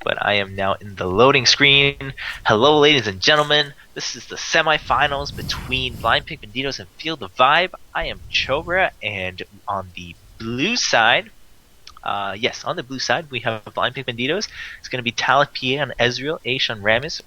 but I am now in the loading screen. Hello, ladies and gentlemen. This is the semifinals between Banditos and FTV-Vibe. I am Chobra, and on the blue side, on the blue side, we have Banditos. It's going to be Talith PA on Ezreal, Aesh on Rammus,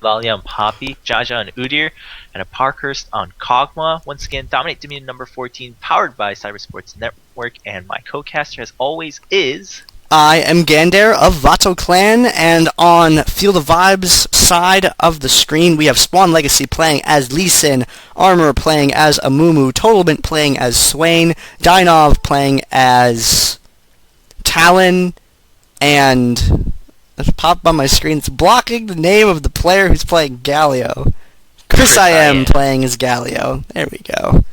Elalya on Poppy, Jjaja on Udyr, and Aparkhurst on Kog'Maw. Once again, DominateDominion number 14, powered by Cybersports Network, and my co-caster, as always, is... I am Gander of Vato Clan, and on FTV-Vibe's side of the screen, we have Spawnlegacy playing as Lee Sin, Armor playing as Amumu, Totalment playing as Swain, Dienovv playing as Talon, and it's popped on my screen. It's blocking the name of the player who's playing Galio. I am playing as Galio. There we go.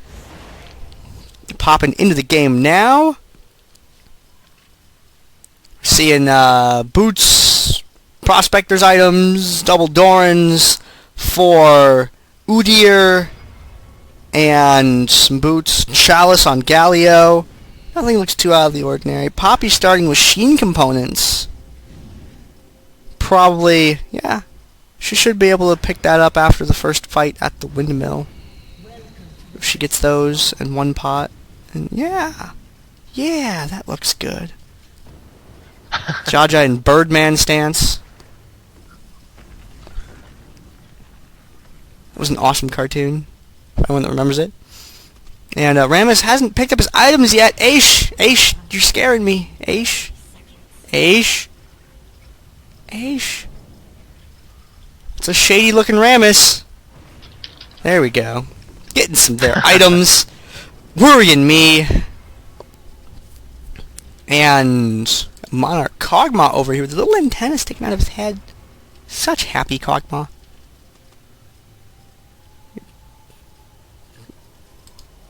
Popping into the game now. Seeing boots, prospector's items, double Dorans for Udyr, and some boots, chalice on Galio. Nothing looks too out of the ordinary. Poppy starting with Sheen components. Probably, yeah. She should be able to pick that up after the first fight at the windmill. If she gets those in one pot. And yeah, that looks good. Jjaja in Birdman stance. That was an awesome cartoon. For anyone that remembers it. And Rammus hasn't picked up his items yet. Aesh, you're scaring me. Aesh. It's a shady looking Rammus. There we go. Getting some of their items. Worrying me. And Monarch Kog'Maw over here with a little antenna sticking out of his head. Such happy Kog'Maw.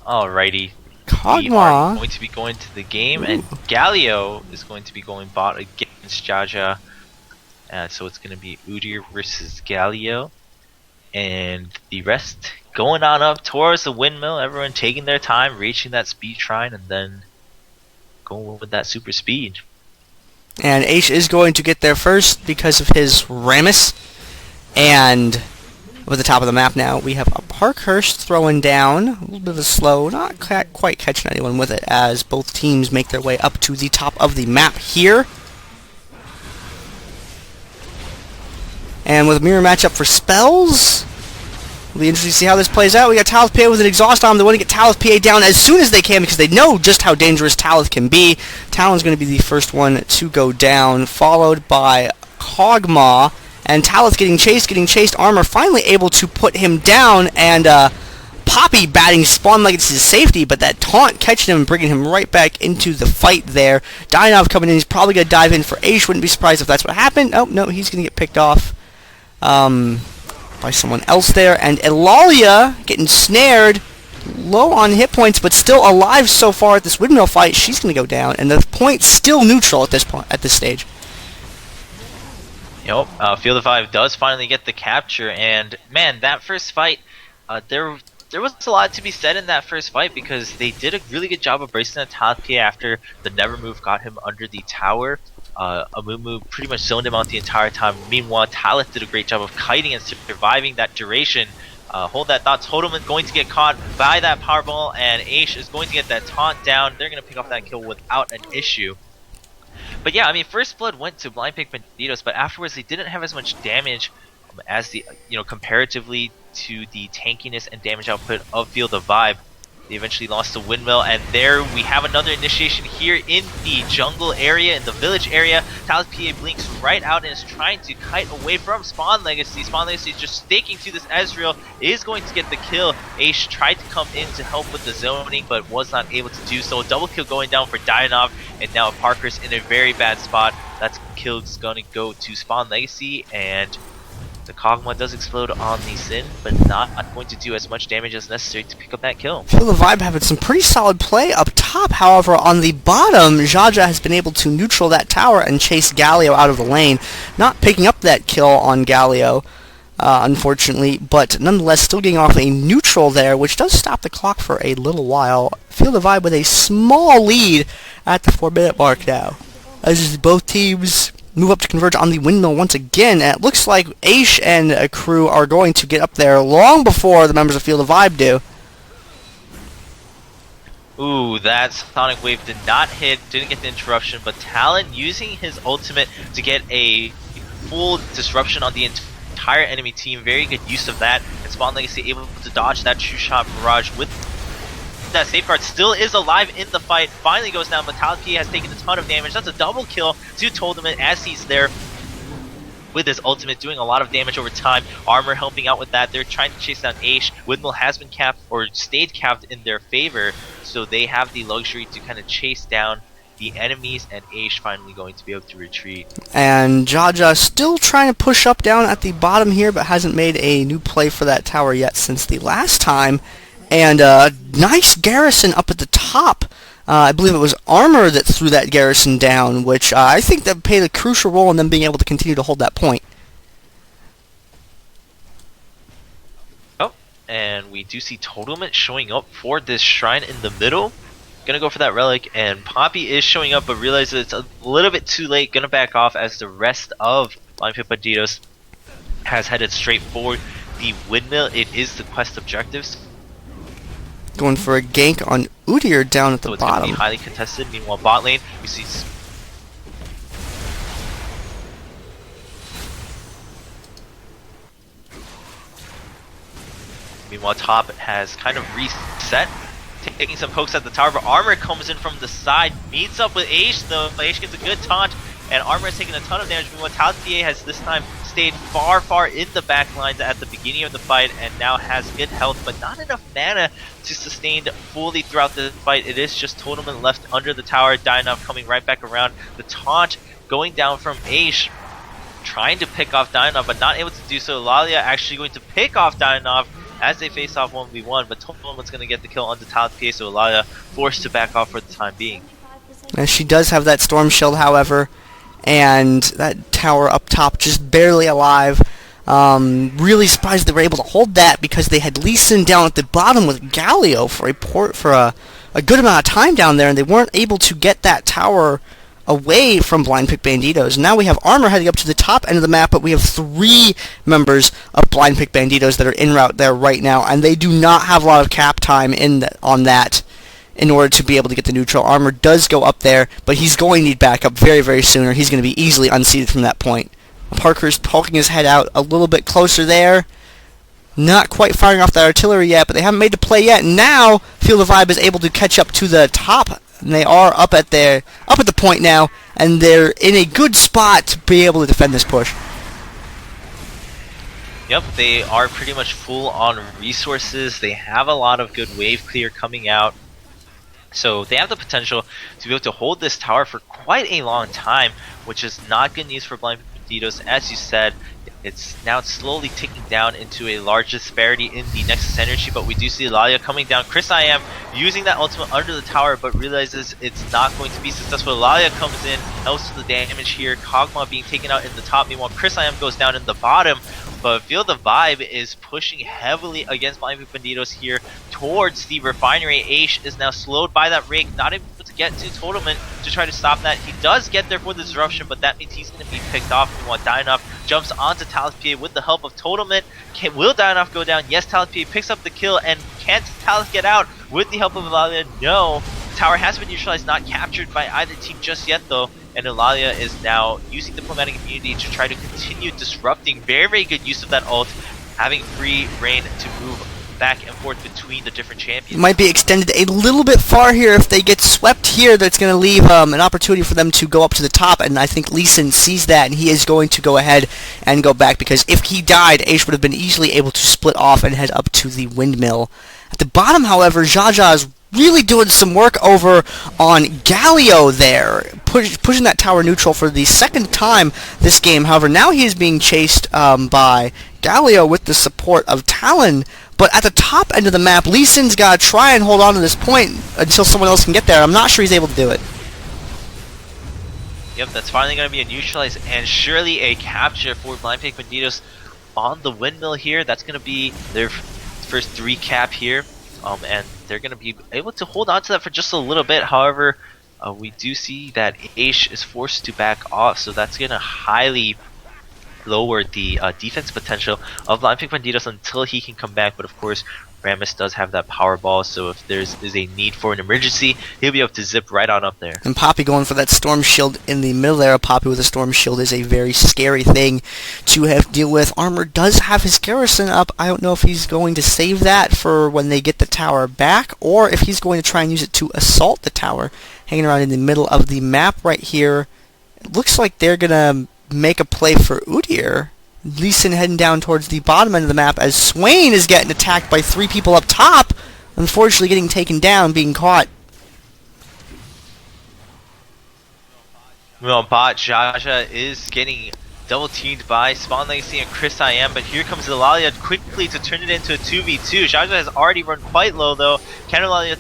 Alrighty. Kog'Maw. We are going to be going to the game, and Galio is going to be going bot against Jjaja. So it's going to be Udyr versus Galio. And the rest going on up towards the windmill. Everyone taking their time, reaching that speed shrine, and then going with that super speed. And Aesh is going to get there first because of his Rammus. And over the top of the map now, we have Aparkhurst throwing down. A little bit of a slow, not quite catching anyone with it, as both teams make their way up to the top of the map here. And with a mirror matchup for spells, it'll be interesting to see how this plays out. We got Talith PA with an exhaust on. They want to get Talith PA down as soon as they can because they know just how dangerous Talith can be. Talon's going to be the first one to go down, followed by Kog'Maw. And Talith getting chased. Armor finally able to put him down, and Poppy batting Spawnlegacy's safety, but that taunt catching him and bringing him right back into the fight there. Dienovv coming in. He's probably going to dive in for Aesh. Wouldn't be surprised if that's what happened. Oh, no, he's going to get picked off by someone else there, and Elalya getting snared, low on hit points, but still alive so far at this windmill fight. She's going to go down, and the point's still neutral at this stage. Yep, FTV-Vibe does finally get the capture, and man, that first fight, there was a lot to be said in that first fight because they did a really good job of bracing the Talith PA after the Never Move got him under the tower. Amumu pretty much zoned him out the entire time. Meanwhile, Talith did a great job of kiting and surviving that duration. Hold that thought. Totalment going to get caught by that powerball, and Aesh is going to get that taunt down. They're going to pick off that kill without an issue. But yeah, I mean, first blood went to Banditos, but afterwards they didn't have as much damage as the comparatively to the tankiness and damage output of FTV-Vibe. They eventually lost the windmill, and there we have another initiation here in the jungle area, in the village area. Talith PA blinks right out and is trying to kite away from Spawnlegacy. Spawnlegacy is just staking to this Ezreal, is going to get the kill. Aesh tried to come in to help with the zoning, but was not able to do so. Double kill going down for Dienovv, and now Aparkhurst in a very bad spot. That kill is going to go to Spawnlegacy, and the Kog'Maw does explode on the Sin, but not going to do as much damage as necessary to pick up that kill. FTV-Vibe having some pretty solid play up top. However, on the bottom, Jjaja has been able to neutral that tower and chase Galio out of the lane. Not picking up that kill on Galio, unfortunately, but nonetheless still getting off a neutral there, which does stop the clock for a little while. FTV-Vibe with a small lead at the 4-minute mark now. As both teams move up to converge on the windmill once again. And it looks like Aesh and a crew are going to get up there long before the members of Field of Vibe do. Ooh, that Sonic Wave did not hit, didn't get the interruption, but Talon using his ultimate to get a full disruption on the entire enemy team. Very good use of that. And Spawnlegacy able to dodge that true shot barrage with that safeguard. Still is alive in the fight. Finally goes down, but Talith has taken a ton of damage. That's a double kill to Totalment as he's there with his ultimate, doing a lot of damage over time. Armor helping out with that. They're trying to chase down Aesh. Windmill has been capped, or stayed capped in their favor, so they have the luxury to kind of chase down the enemies, and Aesh finally going to be able to retreat. And Jjaja still trying to push up down at the bottom here, but hasn't made a new play for that tower yet since the last time. And nice Garrison up at the top. I believe it was Armor that threw that Garrison down, which I think that played a crucial role in them being able to continue to hold that point. Oh, and we do see Totalment showing up for this shrine in the middle. Gonna go for that relic, and Poppy is showing up, but realizes it's a little bit too late. Gonna back off as the rest of Banditos has headed straight for the windmill. It is the quest objectives. Going for a gank on Udyr down at the So it's bottom. going to be highly contested. Meanwhile, bot lane, we see... Meanwhile, top has kind of reset, taking some pokes at the tower, but Armor comes in from the side, meets up with Aesh, though. Aesh gets a good taunt, and Armor has taken a ton of damage. Meanwhile, Talith has this time stayed far in the back lines at the beginning of the fight, and now has good health, but not enough mana to sustain fully throughout the fight. It is just Totalment left under the tower. Dienovv coming right back around. The taunt going down from Aesh, trying to pick off Dienovv, but not able to do so. Elalya actually going to pick off Dienovv as they face off 1v1, but Totalment's going to get the kill onto Talith, so Elalya forced to back off for the time being. And she does have that Storm Shield, however, and that tower up top just barely alive. Really surprised they were able to hold that, because they had Lee Sin down at the bottom with Galio for a good amount of time down there, and they weren't able to get that tower away from Blind Pick Banditos. Now we have Armor heading up to the top end of the map, but we have 3 members of Blind Pick Banditos that are en route there right now, and they do not have a lot of cap time on that in order to be able to get the neutral. Armor does go up there, but he's going to need backup very soon, or he's going to be easily unseated from that point. Aparkhurst poking his head out a little bit closer there. Not quite firing off that artillery yet, but they haven't made the play yet. Now, Field of Vibe is able to catch up to the top, and they are up at the point now, and they're in a good spot to be able to defend this push. Yep, they are pretty much full on resources. They have a lot of good wave clear coming out. So they have the potential to be able to hold this tower for quite a long time, which is not good news for Blind Banditos. As you said, it's now slowly ticking down into a large disparity in the Nexus energy, but we do see Elalya coming down. Chris.I.Am using that ultimate under the tower, but realizes it's not going to be successful. Elalya comes in, helps with the damage here. Kog'Maw being taken out in the top, meanwhile Chris.I.Am goes down in the bottom. But Field of Vibe is pushing heavily against Blind Banditos here towards the refinery. Aesh is now slowed by that rake, not able to get to Totalment to try to stop that. He does get there for the disruption, but that means he's going to be picked off. Meanwhile, Dienovv jumps onto Talith with the help of Totalment. Will Dienovv go down? Yes, Talith picks up the kill, and can't Talith get out with the help of Elalya? No. The tower has been neutralized, not captured by either team just yet though. And Elalya is now using diplomatic immunity to try to continue disrupting. Very good use of that ult, having free reign to move back and forth between the different champions. Might be extended a little bit far here. If they get swept here, that's going to leave an opportunity for them to go up to the top, and I think Lee Sin sees that, and he is going to go ahead and go back, because if he died, Aesh would have been easily able to split off and head up to the windmill. At the bottom, however, Jjaja is really doing some work over on Galio there, pushing that tower neutral for the second time this game. However, now he is being chased by Galio with the support of Talon. But at the top end of the map, Lee Sin's got to try and hold on to this point until someone else can get there. I'm not sure he's able to do it. Yep, that's finally going to be a neutralize and surely a capture for Blind Pick Banditos on the windmill here. That's going to be their first 3 cap here. And they're going to be able to hold on to that for just a little bit. However, we do see that Aesh is forced to back off, so that's going to highly lower the defense potential of Line Pick Banditos until he can come back. But of course, Rammus does have that power ball, so if there's a need for an emergency, he'll be able to zip right on up there. And Poppy going for that Storm Shield in the middle there. Poppy with a Storm Shield is a very scary thing to have to deal with. Armor does have his Garrison up. I don't know if he's going to save that for when they get the tower back, or if he's going to try and use it to assault the tower. Hanging around in the middle of the map right here. It looks like they're going to make a play for Udyr. Lee Sin heading down towards the bottom end of the map as Swain is getting attacked by 3 people up top. Unfortunately getting taken down, being caught. Well, bot Jjaja is getting double teamed by Spawnlegacy and Chris.I.M, but here comes Elalya quickly to turn it into a 2v2. Jjaja has already run quite low though. Can Elalya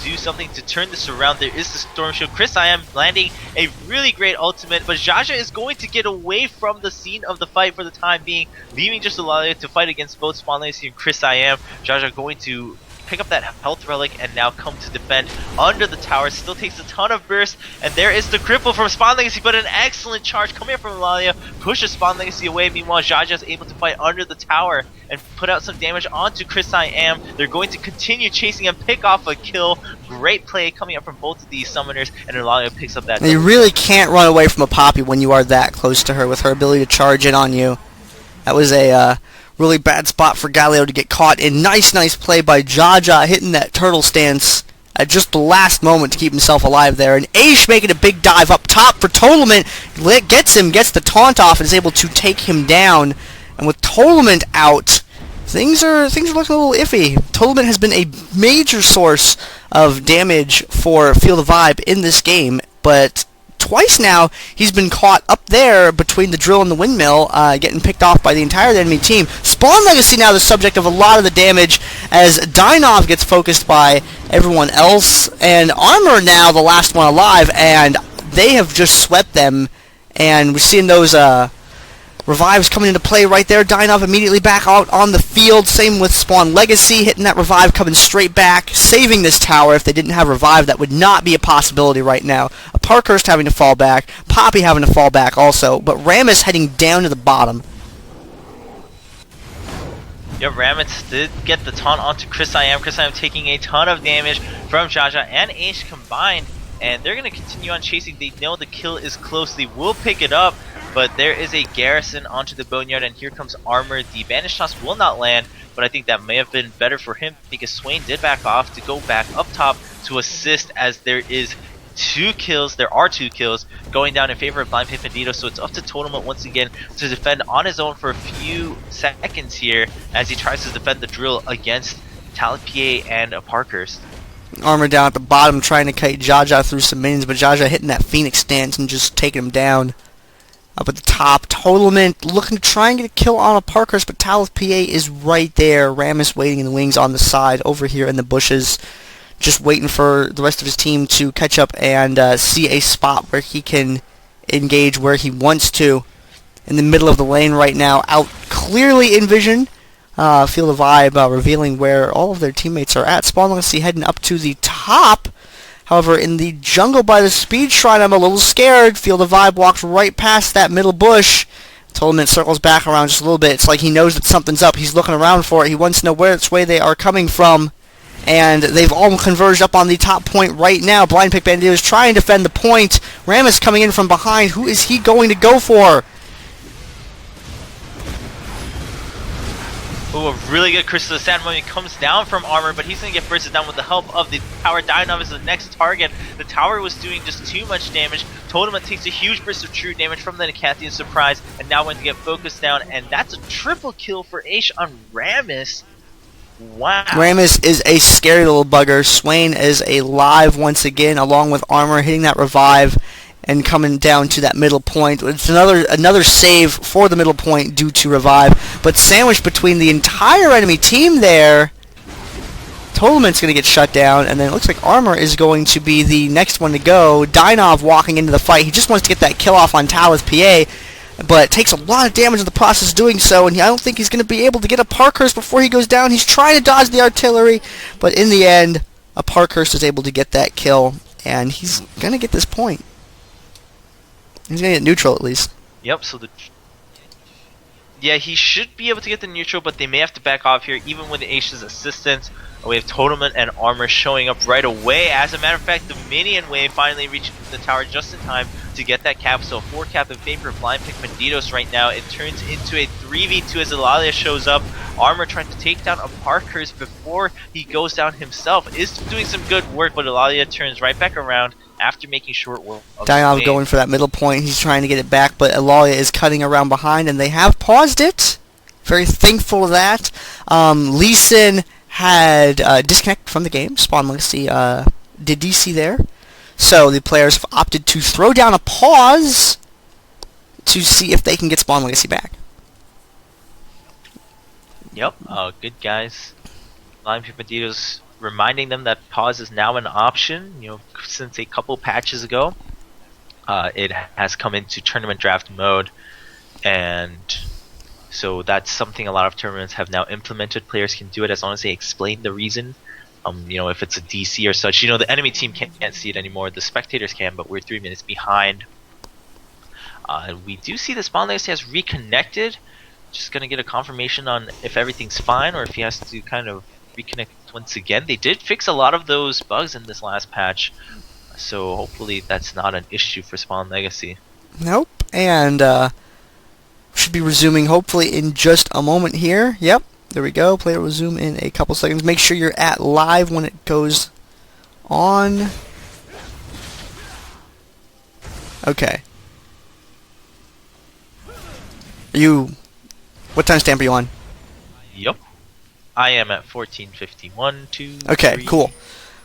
do something to turn this around? There is the Storm Shield. Chris.I.M landing a really great ultimate, but Jjaja is going to get away from the scene of the fight for the time being, leaving just Elalya to fight against both Spawnlegacy and Chris.I.M. Jjaja going to pick up that health relic and now come to defend under the tower. Still takes a ton of burst, and there is the cripple from Spawnlegacy, but an excellent charge coming from Elalya, pushes Spawnlegacy away. Meanwhile, Jjaja is able to fight under the tower and put out some damage onto Chris.I.M. They're going to continue chasing and pick off a kill. Great play coming up from both of these summoners, and Elalya picks up that. And you really can't run away from a Poppy when you are that close to her with her ability to charge in on you. That was a really bad spot for Galio to get caught in. Nice play by Jjaja, hitting that turtle stance at just the last moment to keep himself alive there. And Aesh making a big dive up top for Totalment. Gets the taunt off, and is able to take him down. And with Totalment out, things are looking a little iffy. Totalment has been a major source of damage for Feel the Vibe in this game, but twice now he's been caught up there between the drill and the windmill, getting picked off by the entire enemy team. Spawnlegacy now the subject of a lot of the damage as Dienovv gets focused by everyone else, and Armor now the last one alive, and they have just swept them. And we're seeing those revives coming into play right there. Dienovv immediately back out on the field. Same with Spawnlegacy, hitting that revive, coming straight back, saving this tower. If they didn't have revive, that would not be a possibility right now. Aparkhurst having to fall back, Poppy having to fall back also, but Rammus heading down to the bottom. Yep, Rammus did get the taunt onto Chris.I.M. Chris.I.M taking a ton of damage from Jjaja and Aesh combined, and they're going to continue on chasing. They know the kill is close. They will pick it up, but there is a Garrison onto the Boneyard, and here comes Armor. The Banish Toss will not land, but I think that may have been better for him because Swain did back off to go back up top to assist, as there is 2 kills. There are 2 kills going down in favor of Blind Pick Banditos, so it's up to Totalment once again to defend on his own for a few seconds here as he tries to defend the drill against Talith PA and Aparkhurst. Armor down at the bottom trying to kite Jjaja through some minions, but Jjaja hitting that Phoenix stance and just taking him down. Up at the top, Totalment looking to try and get a kill on Aparkhurst, but Talith PA is right there. Rammus waiting in the wings on the side over here in the bushes, just waiting for the rest of his team to catch up and see a spot where he can engage where he wants to. In the middle of the lane right now, out clearly in vision. Feel the Vibe revealing where all of their teammates are at. Spawnlegacy heading up to the top. However, in the jungle by the Speed Shrine, I'm a little scared. Feel the Vibe walks right past that middle bush. Totalment circles back around just a little bit. It's like he knows that something's up. He's looking around for it. He wants to know which way they are coming from. And they've all converged up on the top point right now. Blind Pick Banditos trying to defend the point. Rammus coming in from behind. Who is he going to go for? Ooh, a really good Crystal Sandmummy comes down from Armor, but he's going to get bursted down with the help of the tower. Dienovv is the next target. The tower was doing just too much damage. Totalment takes a huge burst of true damage from the Nicathian Surprise, and now going to get focused down, and that's a triple kill for Aesh on Rammus. Wow. Rammus is a scary little bugger. Swain is alive once again, along with Armor, hitting that revive and coming down to that middle point. It's another save for the middle point due to revive, but sandwiched between the entire enemy team there. Totalment's going to get shut down, and then it looks like Armor is going to be the next one to go. Dienovv walking into the fight. He just wants to get that kill off on Talith PA, but takes a lot of damage in the process doing so, and I don't think he's going to be able to get Aparkhurst before he goes down. He's trying to dodge the artillery, but in the end, Aparkhurst is able to get that kill. and he's gonna get this point. He's gonna get neutral at least. Yep, so yeah, he should be able to get the neutral, but they may have to back off here, even with Aesh's assistance. We have Totalment and Armor showing up right away. As a matter of fact, the minion wave finally reaching the tower just in time to get that cap. So 4 cap in favor of blind pick Banditos right now. It turns into a 3v2 as Elalya shows up. Armor trying to take down Aparkhurst before he goes down himself. Is doing some good work, but Elalya turns right back around after making short work of Dienovv going for that middle point. He's trying to get it back, but Elalya is cutting around behind, and they have paused it. Very thankful of that. Lee Sin had disconnect from the game. Spawnlegacy did DC there. So the players have opted to throw down a pause to see if they can get Spawnlegacy back. Yep, good guys. Blind pick Banditos reminding them that pause is now an option. You know, since a couple patches ago, it has come into tournament draft mode, and so that's something a lot of tournaments have now implemented. Players can do it as long as they explain the reason. You know, if it's a DC or such, you know, the enemy team can't see it anymore. The spectators can, but we're 3 minutes behind. We do see the Spawnlegacy has reconnected. Just gonna get a confirmation on if everything's fine or if he has to kind of reconnect once again. They did fix a lot of those bugs in this last patch, so hopefully that's not an issue for Spawnlegacy. Nope, and should be resuming hopefully in just a moment here. Yep, there we go. Player will resume in a couple seconds. Make sure you're at live when it goes on. Okay. What timestamp are you on? Yep. I am at 14:51. Okay, cool.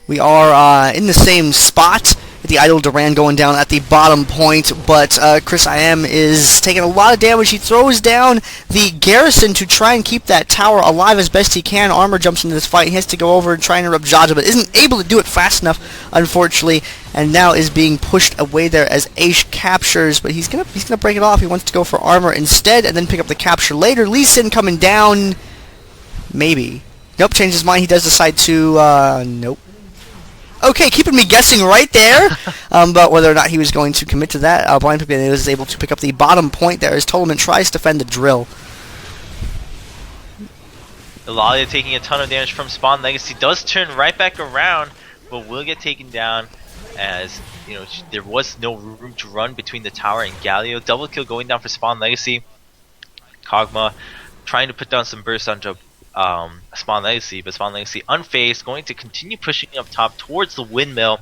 We are in the same spot. The Idol Duran going down at the bottom point, but Chris IM is taking a lot of damage. He throws down the Garrison to try and keep that tower alive as best he can. Armor jumps into this fight. He has to go over and try and interrupt Jjaja, but isn't able to do it fast enough, unfortunately, and now is being pushed away there as Aesh captures, but he's gonna break it off. He wants to go for Armor instead and then pick up the capture later. Lee Sin coming down. Maybe. Nope, changed his mind. He does decide to, nope. Okay, keeping me guessing right there, but whether or not he was going to commit to that, blind pick was able to pick up the bottom point there as Totalment tries to defend the drill. Elalya taking a ton of damage from Spawnlegacy, does turn right back around, but will get taken down as, you know, there was no room to run between the tower and Galio. Double kill going down for Spawnlegacy. Kog'Maw trying to put down some burst onto Spawnlegacy, but Spawnlegacy unfazed, going to continue pushing up top towards the windmill.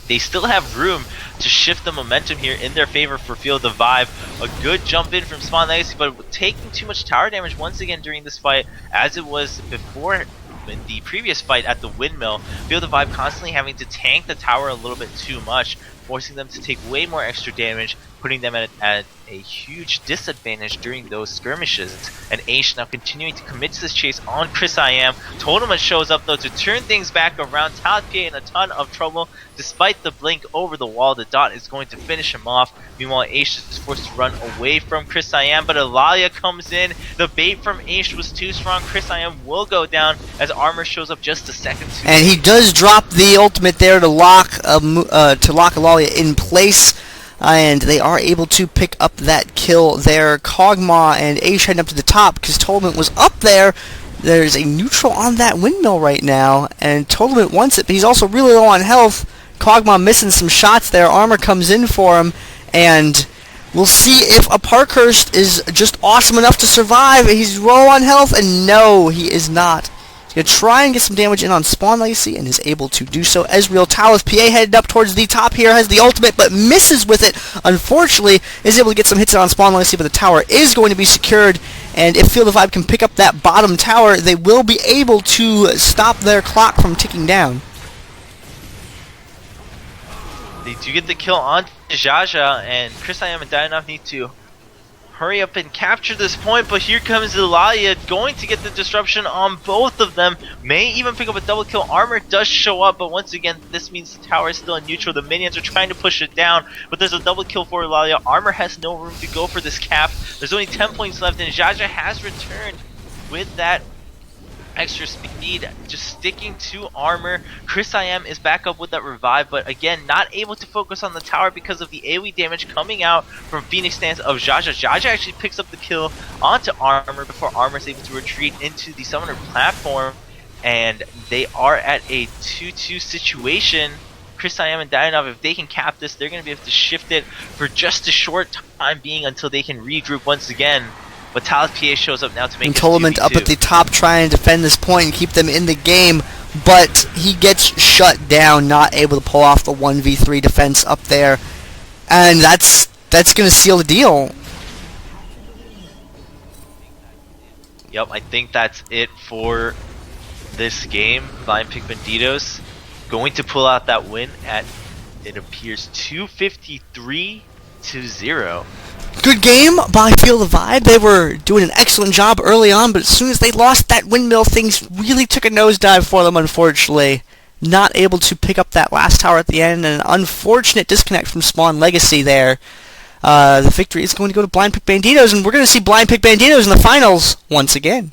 They still have room to shift the momentum here in their favor for Feel the Vibe. A good jump in from Spawnlegacy, but taking too much tower damage once again during this fight, as it was before in the previous fight at the windmill. Feel the Vibe constantly having to tank the tower a little bit too much, forcing them to take way more extra damage, putting them at a huge disadvantage during those skirmishes. And Aesh now continuing to commit to this chase on Chris IM. Totalment shows up though to turn things back around. Talith in a ton of trouble despite the blink over the wall. The dot is going to finish him off. Meanwhile, Aesh is forced to run away from Chris IM, but Elalya comes in. The bait from Aesh was too strong. Chris IM will go down as Armor shows up just a second too. And he does drop the ultimate there to lock Elalya in place. And they are able to pick up that kill there. Kog'Maw and Aesh heading up to the top because Totalment was up there. There's a neutral on that windmill right now, and Totalment wants it, but he's also really low on health. Kog'Maw missing some shots there. Armor comes in for him, and we'll see if Aparkhurst is just awesome enough to survive. He's low on health, and no, he is not. He's going to try and get some damage in on Spawnlegacy, and is able to do so. Ezreal, Talith, PA headed up towards the top here, has the ultimate, but misses with it. Unfortunately, is able to get some hits in on Spawnlegacy, but the tower is going to be secured, and if Feel the Vibe can pick up that bottom tower, they will be able to stop their clock from ticking down. They do get the kill on Jjaja, and Chris IM and Dienovv need to hurry up and capture this point, but here comes Elalya, going to get the disruption on both of them. May even pick up a double kill. Armor does show up, but once again, this means the tower is still in neutral. The minions are trying to push it down, but there's a double kill for Elalya. Armor has no room to go for this cap. There's only 10 points left, and Jjaja has returned with that extra speed, just sticking to armor. Chris.I.M is back up with that revive, but again, not able to focus on the tower because of the AoE damage coming out from Phoenix stance of Jjaja. Jjaja actually picks up the kill onto armor before armor is able to retreat into the summoner platform, and they are at a 2-2 situation. Chris.I.M and Dienovv, if they can cap this, they're going to be able to shift it for just a short time being until they can regroup once again. But Talith PA shows up now to make and Totalment up at the top trying to defend this point and keep them in the game, but he gets shut down, not able to pull off the 1v3 defense up there, and that's going to seal the deal. Yep, I think that's it for this game. Blind Pick Banditos going to pull out that win at, it appears, 253-0. Good game by Feel the Vibe. They were doing an excellent job early on, but as soon as they lost that windmill, things really took a nosedive for them, unfortunately. Not able to pick up that last tower at the end, and an unfortunate disconnect from Spawnlegacy there. The victory is going to go to Blind Pick Banditos, and we're going to see Blind Pick Banditos in the finals once again.